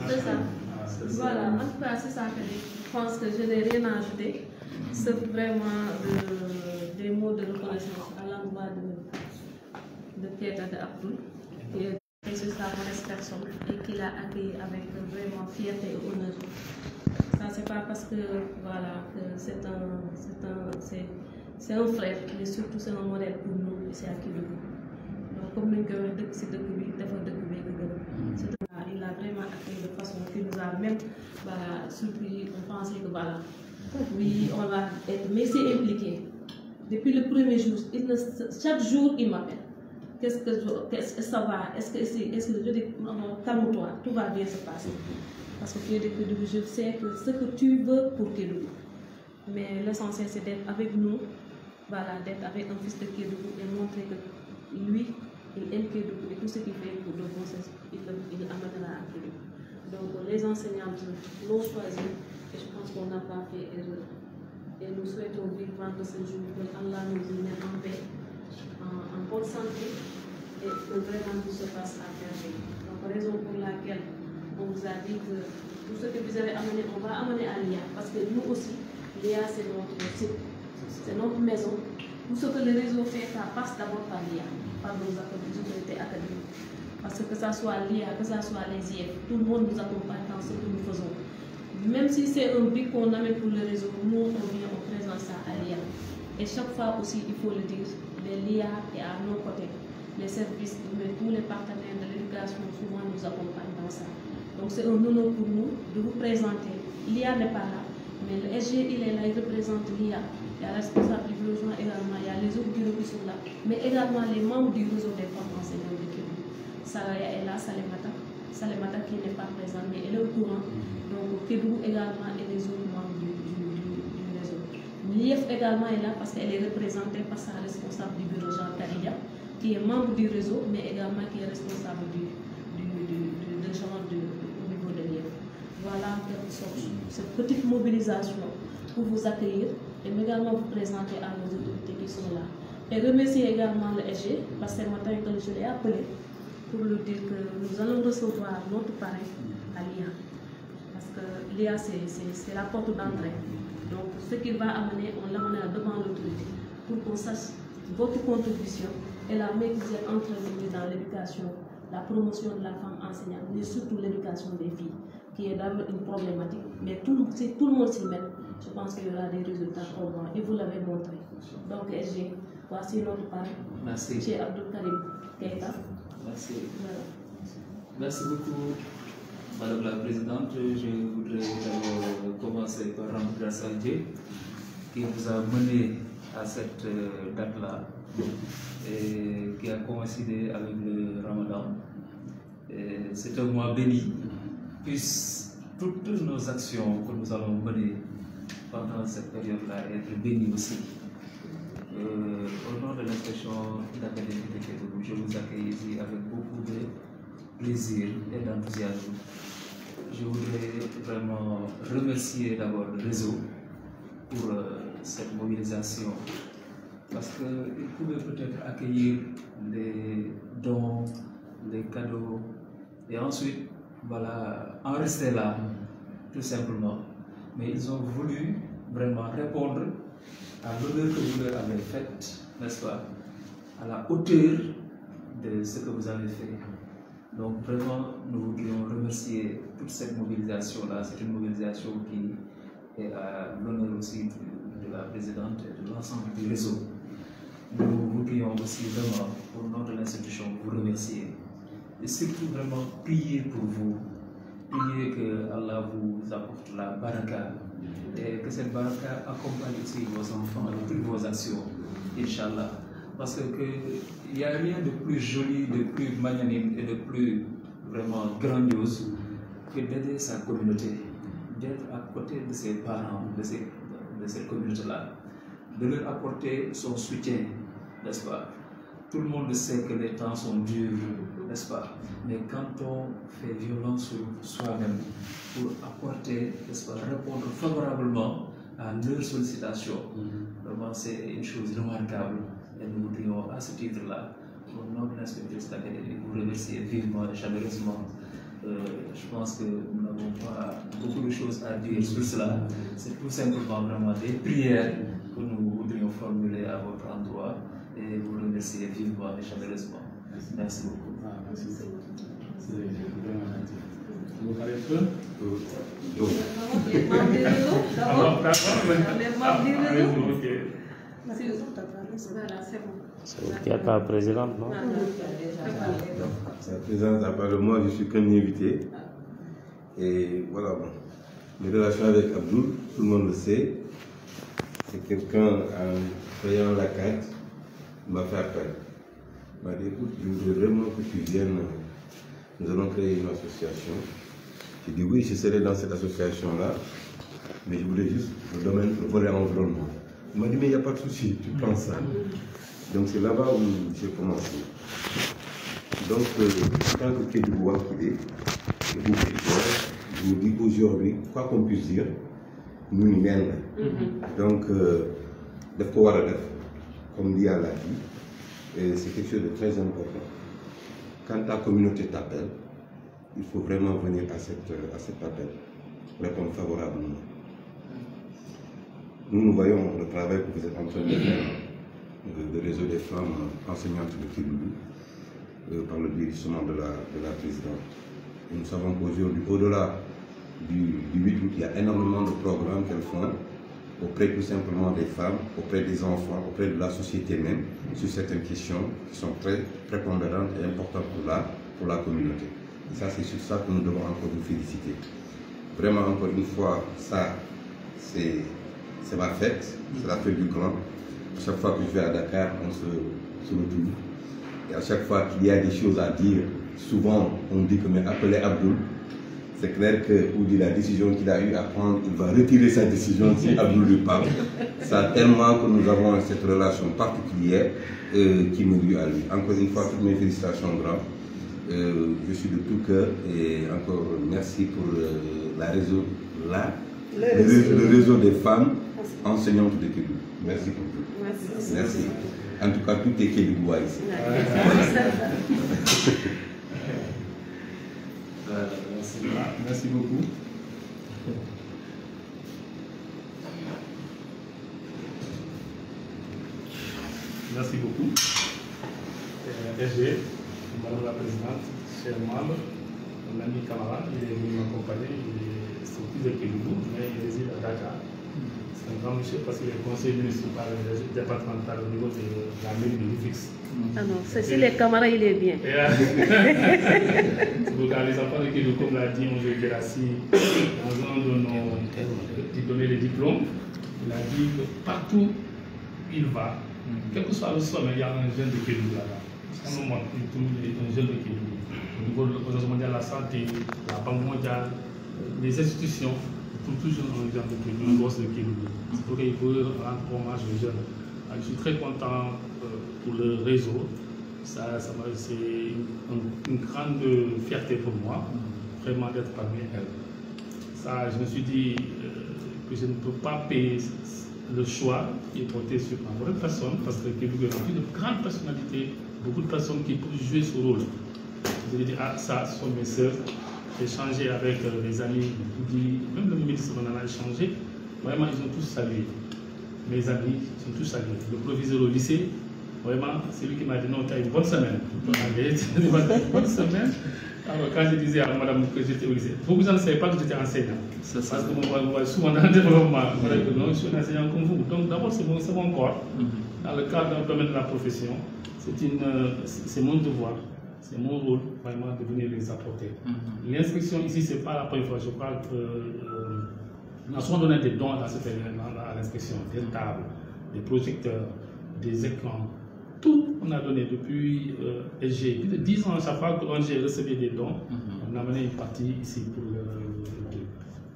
C'est ça. Voilà, en tout cas, c'est ça que je pense que je n'ai rien à ajouter. C'est vraiment des mots de reconnaissance à l'endroit de Keita de Abdoul, qui est sur sa modeste personne et qui l'a accueilli avec vraiment fierté et honneur. Ça, c'est pas parce que voilà, que c'est un frère, mais surtout c'est un modèle pour nous ici à Kédougou. Donc, comme nous avons dit, c'est de il a vraiment accueilli de façon qui nous a même surpris. On pensait que voilà, oui, on va être, mais c'est impliqué. Depuis le premier jour, chaque jour, il m'appelle. Qu'est-ce que ça va? Est-ce que je dis, calme-toi, tout va bien se passer. Parce que je sais que ce que tu veux pour Kédougou. Mais l'essentiel, c'est d'être avec nous, voilà, d'être avec un fils de Kédougou et montrer que lui, il aime Kédougou et tout ce qu'il fait pour le bon sens, il amènera à Kédougou. Donc les enseignantes l'ont choisi et je pense qu'on n'a pas fait erreur. Et nous souhaitons vivement de ce jour que Allah nous y mette en paix, en bonne santé et que vraiment tout se passe à merveille. Donc raison pour laquelle on vous a dit que tout ce que vous avez amené, on va amener à l'IA. Parce que nous aussi, l'IA c'est notre site, c'est notre maison. Tout ce que le réseau fait, ça passe d'abord par l'IA, par nos autorités académiques. Parce que ça soit l'IA, que ça soit les IF, tout le monde nous accompagne dans ce que nous faisons. Même si c'est un brick qu'on amène pour le réseau, nous on vient, on présente ça à l'IA. Et chaque fois aussi, il faut le dire, l'IA est à nos côtés. Les services, mais tous les partenaires de l'éducation souvent nous accompagnent dans ça. Donc c'est un honneur pour nous de vous présenter. L'IA n'est pas là, mais le SG il est là, il représente l'IA. Il y a la responsable du logement également, il y a les autres bureaux qui sont là, mais également les membres du réseau des femmes enseignantes de Kédougou. Saraya est là, Salemata qui n'est pas présente, mais elle est au courant. Donc Kédougou également et les autres membres du réseau. L'IF également est là parce qu'elle est représentée par sa responsable du bureau Jean Karidia, qui est membre du réseau, mais également qui est responsable du genre au niveau de l'IF. Voilà cette petite mobilisation pour vous accueillir et également vous présenter à nos autorités qui sont là. Et remercier également le SG, parce que c'est matin que je l'ai appelé pour lui dire que nous allons recevoir notre parrain à l'IA. Parce que l'IA, c'est la porte d'entrée. Donc, ce qu'il va amener, on l'amènera devant l'autorité pour qu'on sache votre contribution et la main que vous êtes entretenue dans l'éducation, la promotion de la femme enseignante, mais surtout l'éducation des filles, qui est d'abord une problématique. Mais si tout le monde s'y met, je pense qu'il y aura des résultats probants. Et vous l'avez montré. Donc, SG, voici notre parrain. Merci. Chez Abdoul Karim Keita. Merci. Voilà. Merci beaucoup, Madame la Présidente. Je voudrais d'abord commencer par rendre grâce à Dieu qui vous a mené à cette date-là et qui a coïncidé avec le Ramadan. C'est un mois béni, puisse toutes nos actions que nous allons mener pendant cette période-là être bénies aussi. Au nom de l'inspection d'académie de Kédougou, je vous accueille ici avec beaucoup de plaisir et d'enthousiasme. Je voudrais vraiment remercier d'abord le réseau pour cette mobilisation, parce qu'ils pouvaient peut-être accueillir les dons, les cadeaux, et ensuite, voilà, en rester là, tout simplement. Mais ils ont voulu vraiment répondre à l'honneur que vous leur avez fait, n'est-ce pas, à la hauteur de ce que vous avez fait. Donc vraiment, nous voudrions remercier toute cette mobilisation-là. C'est une mobilisation qui est à l'honneur aussi de la présidente et de l'ensemble du réseau. Nous voudrions aussi vraiment, au nom de l'institution, vous remercier. Et surtout vraiment prier pour vous. Priez que Allah vous apporte la baraka et que cette baraka accompagne aussi vos enfants et toutes vos actions, Inch'Allah. Parce qu'il n'y a rien de plus joli, de plus magnanime et de plus vraiment grandiose que d'aider sa communauté, d'être à côté de ses parents, de cette communauté-là, de leur apporter son soutien, n'est-ce pas? Tout le monde sait que les temps sont durs, n'est-ce pas? Mais quand on fait violence sur soi-même pour apporter, n'est-ce pas, répondre favorablement à leurs sollicitations, vraiment c'est une chose remarquable. Et nous voudrions à ce titre-là notre noble inspecteur de cette académie, vous remercier vivement et chaleureusement. Je pense que nous n'avons pas beaucoup de choses à dire sur cela. C'est tout simplement vraiment des prières que nous voudrions formuler à votre endroit et vous remercier vivement et chaleureusement. Merci beaucoup. Merci. Vous parlez un peu? C'est vous qui êtes la présidente, non? La présidente, à part de moi, je suis comme invité. Et voilà, bon. Mes relations avec Abdoul, tout le monde le sait. C'est quelqu'un, en voyant la carte, m'a fait appel. Il m'a dit, écoute, je voudrais vraiment que tu viennes. Nous allons créer une association. J'ai dit oui, je serai dans cette association-là, mais je voulais juste le volet environnement. Il m'a dit, mais il n'y a pas de souci, tu prends ça. Donc c'est là-bas où j'ai commencé. Donc, en tant que Kédougouan qu'il est, je me dis aujourd'hui, quoi qu'on puisse dire, nous n'y mènent. Donc, comme Lia l'a dit, c'est quelque chose de très important. Quand ta communauté t'appelle, il faut vraiment venir à cet appel, répondre favorablement. Nous voyons le travail que vous êtes en train de faire, le réseau des femmes enseignantes de Kédougou, par le biais justement de la présidente. Et nous savons qu'aujourd'hui, au-delà du 8 août, il y a énormément de programmes qu'elles font auprès tout simplement des femmes, auprès des enfants, auprès de la société même, sur certaines questions qui sont très prépondérantes et importantes pour la communauté. Et ça, c'est sur ça que nous devons encore nous féliciter. Vraiment, encore une fois, ça, c'est ma fête, c'est la fête du grand. À chaque fois que je vais à Dakar, on se retrouve. Et à chaque fois qu'il y a des choses à dire, souvent on dit que mais appelez Abdoul. C'est clair que la décision qu'il a eu à prendre, il va retirer sa décision si Abdoul lui parle. Ça tellement que nous avons cette relation particulière qui me lie à lui. Encore une fois, toutes mes félicitations grand. Je suis de tout cœur et encore merci pour le réseau des femmes enseignantes de Kédougou. Merci beaucoup. Merci. En tout cas, tout est Kédougouais ici. Merci beaucoup. Merci beaucoup. SG, Madame la Présidente, chers membres, mon ami camarade, il est venu m'accompagner, il est sorti de Kédougou, mais il réside à Dakar. C'est un grand monsieur parce qu'il est conseiller municipal départemental au niveau de la mairie de Rufisque. Ah non, c'est les camarades, il est bien. C'est pourquoi les enfants de Kédougou, comme l'a dit M. Gerassi, dans un de nos donner les diplômes, il a dit que partout où il va, quel que soit le sommet, il y a un jeune de Kédougou là-bas. On nous montre un jeune de Kédougou. Au niveau de l'Organisation mondiale de la santé, la Banque mondiale, les institutions, toujours un jeune de Kédougou, un gosse de Kédougou. C'est pourquoi il faut rendre hommage aux jeunes. Je suis très content pour le réseau. C'est une grande fierté pour moi, vraiment d'être parmi elles. Ça, je me suis dit que je ne peux pas payer le choix qui est porté sur ma vraie personne, parce que Kédougou est rempli de grandes personnalités, beaucoup de personnes qui peuvent jouer ce rôle. Je me dis, ah, ça, ce sont mes sœurs. J'ai échangé avec les amis, même le ministre en a échangé. Vraiment, ils ont tous salué. Mes amis sont tous salués. Le proviseur au lycée, vraiment, c'est lui qui m'a dit non, tu as une bonne semaine. Une bonne semaine. Alors, quand je disais à madame que j'étais au lycée, beaucoup de gens ne savaient pas que j'étais enseignant. Parce que on voit souvent dans le développement, non, je suis un enseignant comme vous. Donc, d'abord, c'est mon corps. Dans le cadre d'un domaine de la profession, c'est mon devoir, c'est mon rôle, vraiment, de venir les apporter. L'inscription ici, ce n'est pas la première fois. Je crois que nous avons donné des dons à l'inscription, des tables, des projecteurs, des écrans. Tout, on a donné depuis SG. Plus de 10 ans, à chaque fois que l'ONG recevait des dons, on a amené une partie ici pour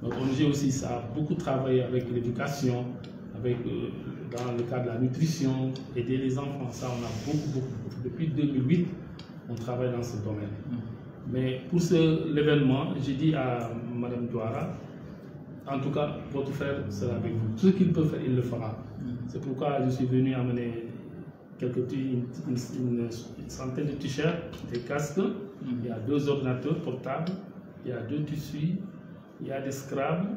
notre ONG aussi, ça a beaucoup travaillé avec l'éducation, dans le cadre de la nutrition, aider les enfants. Ça, on a beaucoup. Depuis 2008, on travaille dans ce domaine. Mais pour l'événement, j'ai dit à Mme Douara, en tout cas, votre frère sera avec vous. Tout ce qu'il peut faire, il le fera. C'est pourquoi je suis venu amener une centaine de t-shirts, des casques, il y a 2 ordinateurs portables, il y a 2 tissus, il y a des Scrabble,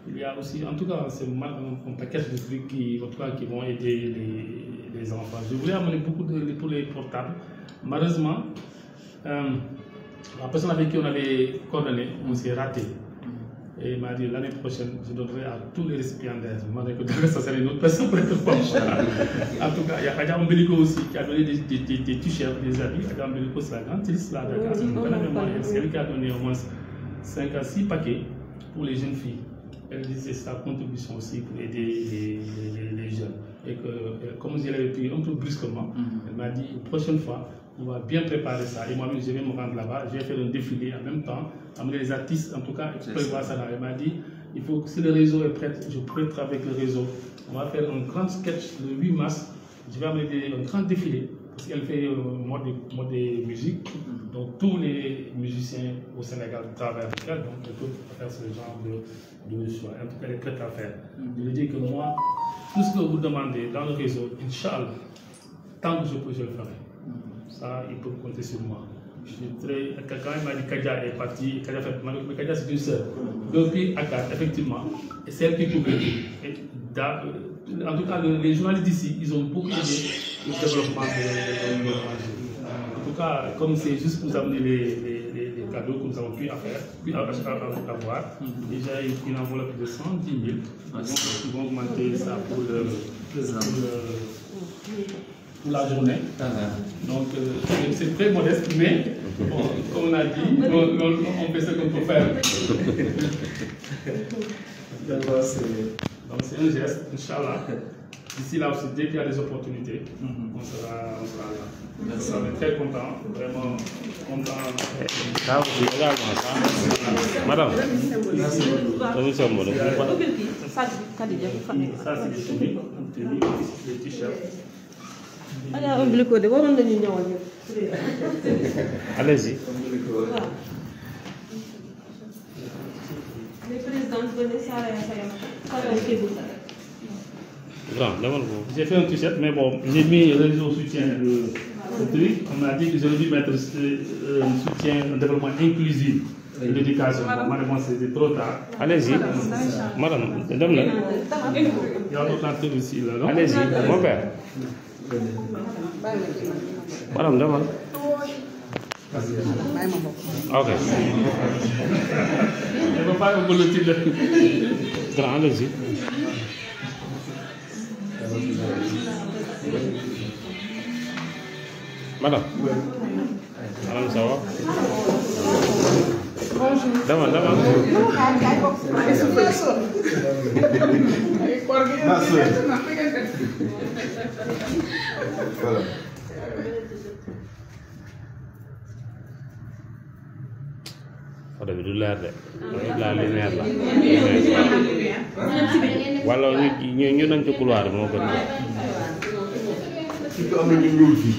il y a aussi, en tout cas, c'est un paquet de trucs qui vont aider les enfants. Je voulais amener beaucoup pour les portables. Malheureusement, la personne avec qui on avait coordonné, on s'est raté. Et il m'a dit l'année prochaine, je donnerai à tous les récipiendaires. Je m'en ai dit que ça serait une autre personne pour être proche. En tout cas, il y a Adja Mbéliko aussi qui a donné des t-shirts, des habits. Adja Mbéliko, c'est la grande triste là, Dakar. C'est elle qui a donné au moins 5 à 6 paquets pour les jeunes filles. Elle disait sa contribution aussi pour aider les jeunes. Et que, comme je l'avais pris un peu brusquement, elle m'a dit une prochaine fois, on va bien préparer ça. Et moi-même, je vais me rendre là-bas. Je vais faire un défilé en même temps, amener les artistes, en tout cas, prévoir ça là. Elle m'a dit, il faut que si le réseau est prêt, je prête avec le réseau. On va faire un grand sketch le 8 mars. Je vais amener un grand défilé. Parce qu'elle fait mode de musique. Donc, tous les musiciens au Sénégal travaillent avec elle. Donc, ils peuvent faire ce genre de choix. En tout cas, elle est prête à faire. Je lui dis que moi, tout ce que vous demandez dans le réseau, Inch'Allah, tant que je peux, je le ferai. Ça, il peut compter sur moi. Je suis très... Quand il m'a dit Kadja est partie, Kadja fait... Mais Kadja, c'est une sœur. Depuis Akar, effectivement, et c'est elle qui couvre. En tout cas, les journalistes d'ici, ils ont beaucoup aidé le développement de l'ONG. En tout cas, comme c'est juste pour amener les cadeaux que nous avons pu avoir, déjà une enveloppe de 110 000. Donc, ils vont augmenter ça pour la journée. Donc, c'est très modeste, mais bon, comme on a dit, on fait ce qu'on peut faire. Donc, c'est un geste, Inch'Allah. D'ici là aussi, dès qu'il y a des opportunités, on sera là. Merci. On est très contents, vraiment contents. Ça aussi également, ça. Madame, Merci beaucoup. Ça, c'est des t-shirts. allez-y. Les présidents venaient s'arrêter. J'ai fait un t-shirt, mais bon, j'ai mis le réseau soutien de truc. On m'a dit que j'aurais dû mettre un soutien, un développement inclusif de l'éducation. Malheureusement, c'était trop tard. Allez-y. Madame, madame là. Il y a un autre article aussi là, non? Allez-y, mon père. Madame, demande. Ok. Je ne veux pas un le titre. Grand, allez-y. Madame. Madame, ça va? Bonjour. Demande, demande. Voilà. Oto bi du leer de. La lumière la. Wala ñu dem ci couloir bi moo gën. Surtout am na ñu ñuul fii.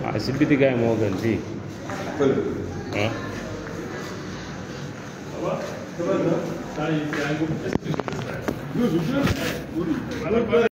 Ah, si biti gaay moo gën fii. Ah. Ça va? Ça y est, il y a un groupe.